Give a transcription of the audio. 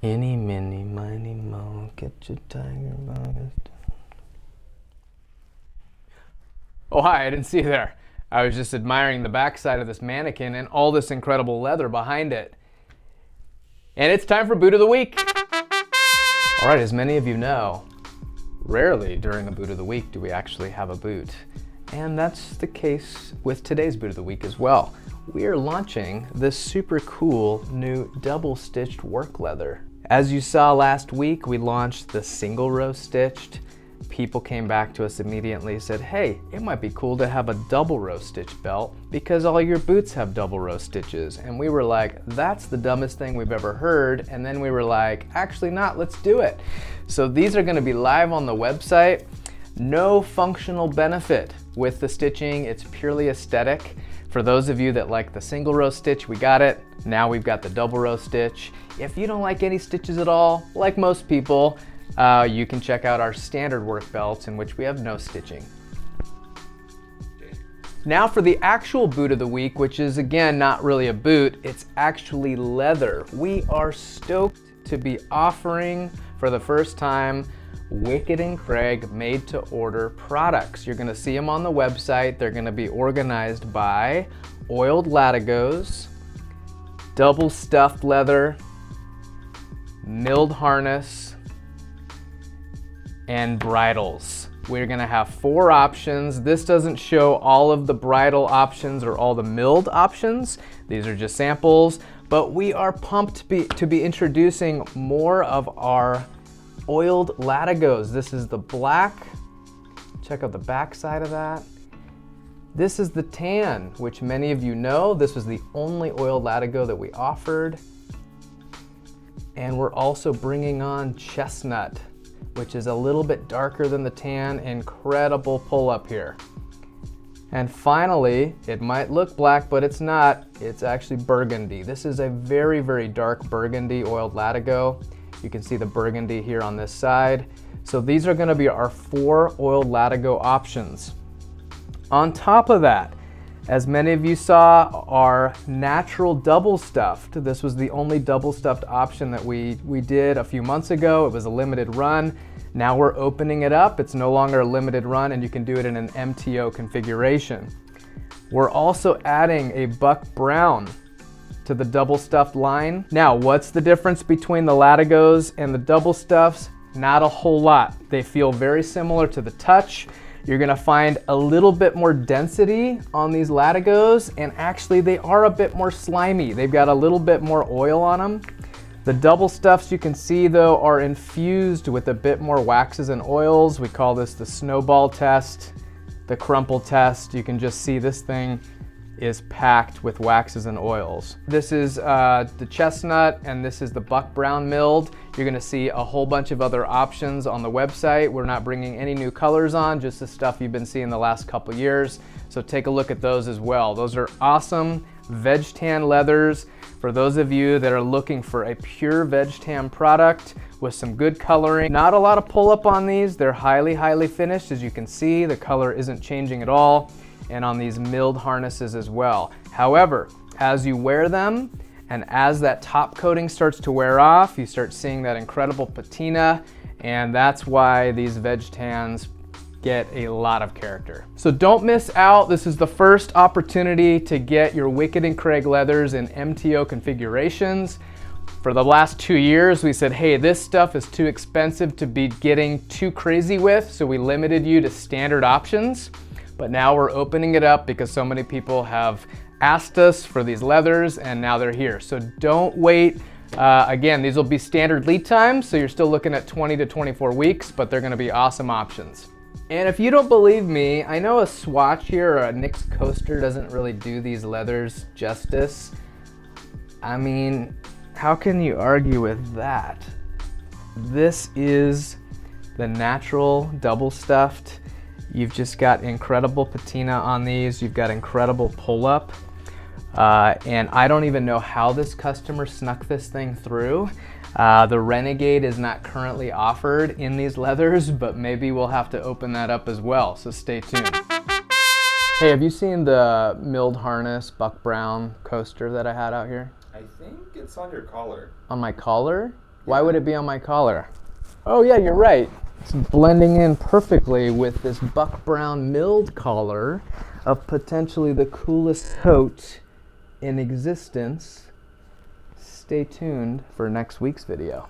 Eeny, miny, miny, moe, get your tiger bonus. Oh, hi, I didn't see you there. I was just admiring the backside of this mannequin and all this incredible leather behind it. And it's time for Boot of the Week. All right, as many of you know, rarely during a Boot of the Week do we actually have a boot. And that's the case with today's Boot of the Week as well. We are launching this super cool new double-stitched work leather. As you saw last week, we launched the single row stitched. People came back to us immediately and said, hey, it might be cool to have a double row stitch belt because all your boots have double row stitches. And we were like, that's the dumbest thing we've ever heard. And then we were like, actually not, let's do it. So these are gonna be live on the website. No functional benefit with the stitching, it's purely aesthetic. For those of you that like the single row stitch, we got it. Now we've got the double row stitch. If you don't like any stitches at all, like most people, you can check out our standard work belts in which we have no stitching. Now for the actual boot of the week, which is again, not really a boot, it's actually leather. We are stoked to be offering for the first time Wicked & Craig made to order products. You're gonna see them on the website. They're gonna be organized by oiled latigos, double stuffed leather, milled harness, and bridles. We're gonna have 4 options. This doesn't show all of the bridle options or all the milled options. These are just samples, but we are pumped to be introducing more of our oiled latigos. This is the black. Check out the back side of that. This is the tan, which many of you know. This was the only oiled latigo that we offered. And we're also bringing on chestnut, which is a little bit darker than the tan. Incredible pull up here. And finally, it might look black, but it's not. It's actually burgundy. This is a very, very dark burgundy oiled latigo. You can see the burgundy here on this side. So these are gonna be our 4 oiled latigo options. On top of that, as many of you saw, our natural double stuffed. This was the only double stuffed option that we did a few months ago. It was a limited run. Now we're opening it up. It's no longer a limited run and you can do it in an MTO configuration. We're also adding a buck brown to the double stuffed line. Now, what's the difference between the latigos and the double stuffs? Not a whole lot. They feel very similar to the touch. You're gonna find a little bit more density on these latigos, and actually they are a bit more slimy. They've got a little bit more oil on them. The double stuffs you can see though are infused with a bit more waxes and oils. We call this the snowball test, the crumple test. You can just see this thing is packed with waxes and oils. This is the chestnut and this is the buck brown milled. You're gonna see a whole bunch of other options on the website. We're not bringing any new colors on, just the stuff you've been seeing the last couple years. So take a look at those as well. Those are awesome veg tan leathers. For those of you that are looking for a pure veg tan product with some good coloring, not a lot of pull up on these. They're highly, highly finished. As you can see, the color isn't changing at all. And on these milled harnesses as well. However, as you wear them and as that top coating starts to wear off, you start seeing that incredible patina, and that's why these veg tans get a lot of character. So don't miss out. This is the first opportunity to get your Wicked & Craig leathers in MTO configurations. For the last 2 years, we said, hey, this stuff is too expensive to be getting too crazy with, so we limited you to standard options. But now we're opening it up because so many people have asked us for these leathers and now they're here. So don't wait. Again, these will be standard lead times, so you're still looking at 20 to 24 weeks, but they're gonna be awesome options. And if you don't believe me, I know a swatch here or a Nix coaster doesn't really do these leathers justice. I mean, how can you argue with that? This is the natural double stuffed. You've just got incredible patina on these. You've got incredible pull up. And I don't even know how this customer snuck this thing through. The Renegade is not currently offered in these leathers, but maybe we'll have to open that up as well, so stay tuned. Hey, have you seen the milled harness Buck Brown coaster that I had out here? I think it's on your collar. On my collar? Why would it be on my collar? Oh yeah, you're right. It's blending in perfectly with this buck brown milled collar of potentially the coolest coat in existence. Stay tuned for next week's video.